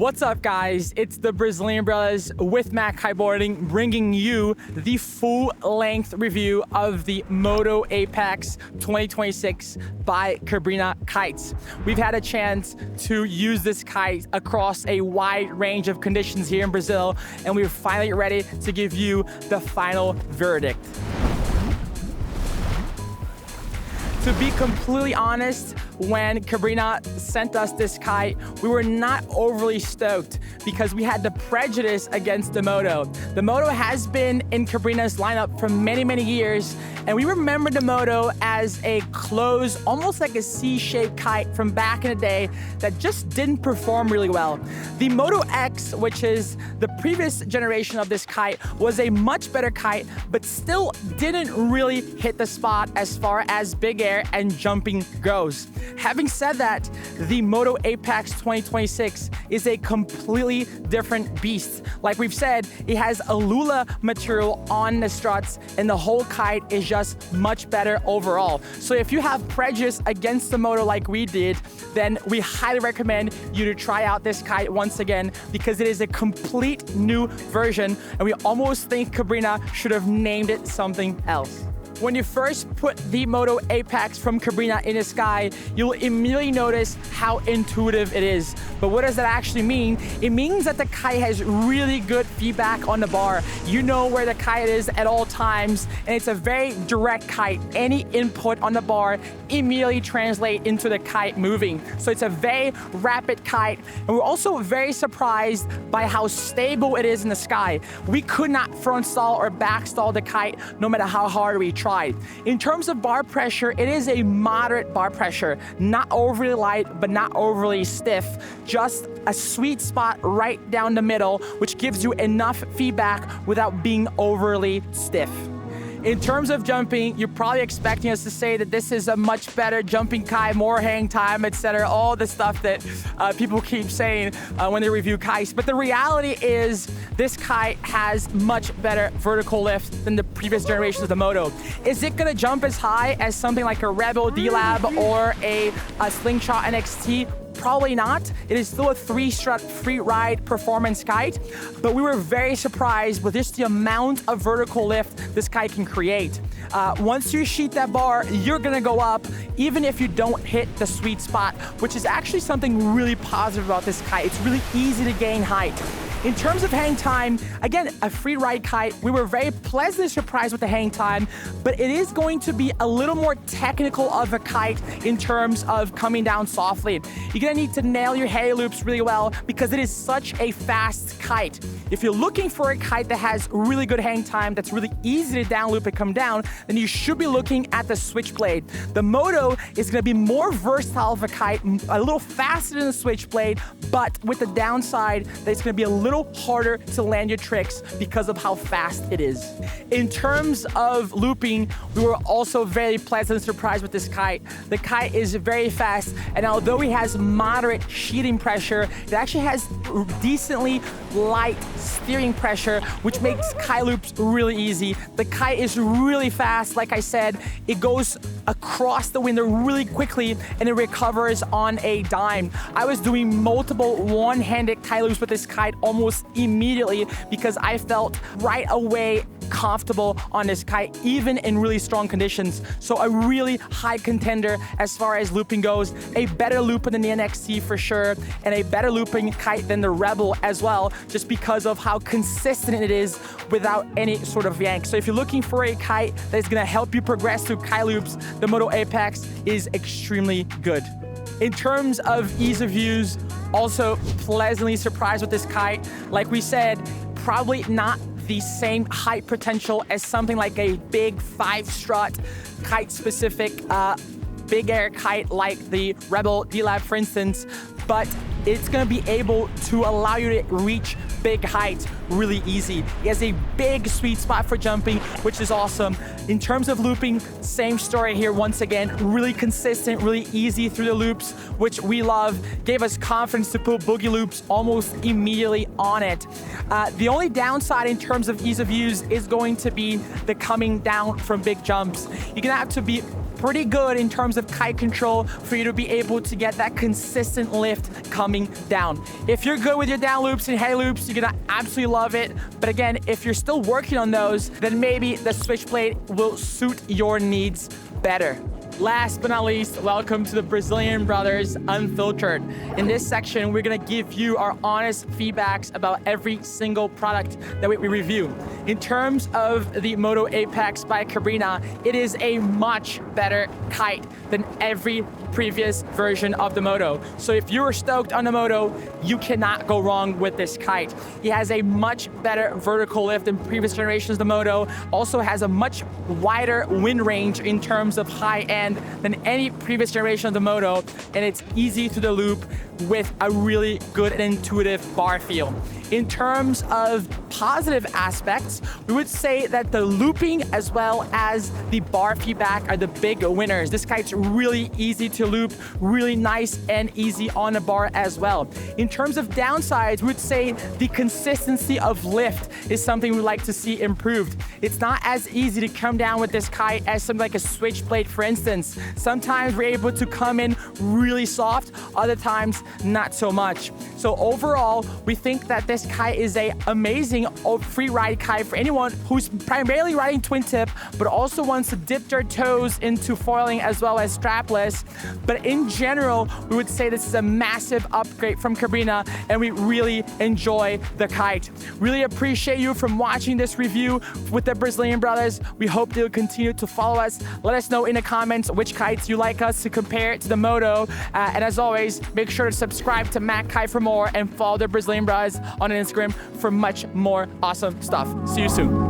What's up, guys? It's the Brazilian Brothers with MACkiteboarding bringing you the full-length review of the Moto Apex 2026 by Cabrinha Kites. We've had a chance to use this kite across a wide range of conditions here in Brazil, and we're finally ready to give you the final verdict. To be completely honest, when Cabrinha sent us this kite, we were not overly stoked because we had the prejudice against the Moto. The Moto has been in Cabrinha's lineup for many, many years, and we remember the Moto as a closed, almost like a C-shaped kite from back in the day that just didn't perform really well. The Moto X, which is the previous generation of this kite, was a much better kite, but still didn't really hit the spot as far as big air and jumping goes. Having said that, the Moto Apex 2026 is a completely different beast. Like we've said, it has Aluula material on the struts, and the whole kite is just much better overall. So if you have prejudice against the Moto like we did, then we highly recommend you to try out this kite once again, because it is a complete new version, and we almost think Cabrinha should have named it something else. When you first put the Moto Apex from Cabrinha in the sky, you'll immediately notice how intuitive it is. But what does that actually mean? It means that the kite has really good feedback on the bar. You know where the kite is at all times, and it's a very direct kite. Any input on the bar immediately translate into the kite moving. So it's a very rapid kite, and we're also very surprised by how stable it is in the sky. We could not front stall or back stall the kite no matter how hard we tried. In terms of bar pressure, it is a moderate bar pressure, not overly light, but not overly stiff, just a sweet spot right down the middle, which gives you enough feedback without being overly stiff. In terms of jumping, you're probably expecting us to say that this is a much better jumping kite, more hang time, etc., all the stuff that people keep saying when they review kites. But the reality is this kite has much better vertical lift than the previous generations of the Moto. Is it gonna jump as high as something like a Rebel D or a Slingshot NXT? Probably not. It is still a 3-strut free ride performance kite, but we were very surprised with just the amount of vertical lift this kite can create. Once you sheet that bar, you're gonna go up even if you don't hit the sweet spot, which is actually something really positive about this kite. It's really easy to gain height. In terms of hang time, again, a free ride kite, we were very pleasantly surprised with the hang time, but it is going to be a little more technical of a kite in terms of coming down softly. You're gonna need to nail your hay loops really well because it is such a fast kite. If you're looking for a kite that has really good hang time, that's really easy to down loop and come down, then you should be looking at the Switchblade. The Moto is gonna be more versatile of a kite, a little faster than the Switchblade, but with the downside that it's gonna be a little harder to land your tricks because of how fast it is. In terms of looping, we were also very pleasantly surprised with this kite. The kite is very fast, and although it has moderate sheeting pressure, it actually has decently light steering pressure, which makes kite loops really easy. The kite is really fast. Like I said, it goes across the window really quickly and it recovers on a dime. I was doing multiple one-handed kite loops with this kite almost immediately because I felt right away comfortable on this kite, even in really strong conditions. So a really high contender as far as looping goes. A better looper than the NXT for sure, and a better looping kite than the Rebel as well, just because of how consistent it is without any sort of yank. So if you're looking for a kite that is gonna help you progress through kite loops, the Moto Apex is extremely good. In terms of ease of use, also pleasantly surprised with this kite. Like we said, probably not the same height potential as something like a big 5-strut kite-specific big air kite like the Rebel D, for instance, but it's gonna be able to allow you to reach big heights really easy. It has a big sweet spot for jumping, which is awesome. In terms of looping, same story here once again. Really consistent, really easy through the loops, which we love. Gave us confidence to put boogie loops almost immediately on it. The only downside in terms of ease of use is going to be the coming down from big jumps. You're gonna have to be pretty good in terms of kite control for you to be able to get that consistent lift coming down. If you're good with your down loops and head loops, you're gonna absolutely love it. But again, if you're still working on those, then maybe the Switchblade will suit your needs better. Last but not least, welcome to the Brazilian Brothers Unfiltered. In this section, we're gonna give you our honest feedbacks about every single product that we review. In terms of the Moto Apex by Cabrinha, it is a much better kite than every previous version of the Moto. So if you were stoked on the Moto, you cannot go wrong with this kite. It has a much better vertical lift than previous generations of the Moto, also has a much wider wind range in terms of high end than any previous generation of the Moto, and it's easy to the loop with a really good and intuitive bar feel. In terms of positive aspects, we would say that the looping as well as the bar feedback are the big winners. This kite's really easy to loop, really nice and easy on the bar as well. In terms of downsides, we would say the consistency of lift is something we'd like to see improved. It's not as easy to come down with this kite as something like a Switchblade, for instance. Sometimes we're able to come in really soft, other times not so much. So overall, we think that this kite is an amazing free ride kite for anyone who's primarily riding twin tip, but also wants to dip their toes into foiling as well as strapless. But in general, we would say this is a massive upgrade from Cabrinha, and we really enjoy the kite. Really appreciate you from watching this review with the Brazilian Brothers. We hope they'll continue to follow us. Let us know in the comments which kites you like us to compare to the Moto. And as always, make sure to subscribe to MACkite for more and follow the Brazilian Brothers on Instagram for much more awesome stuff. See you soon.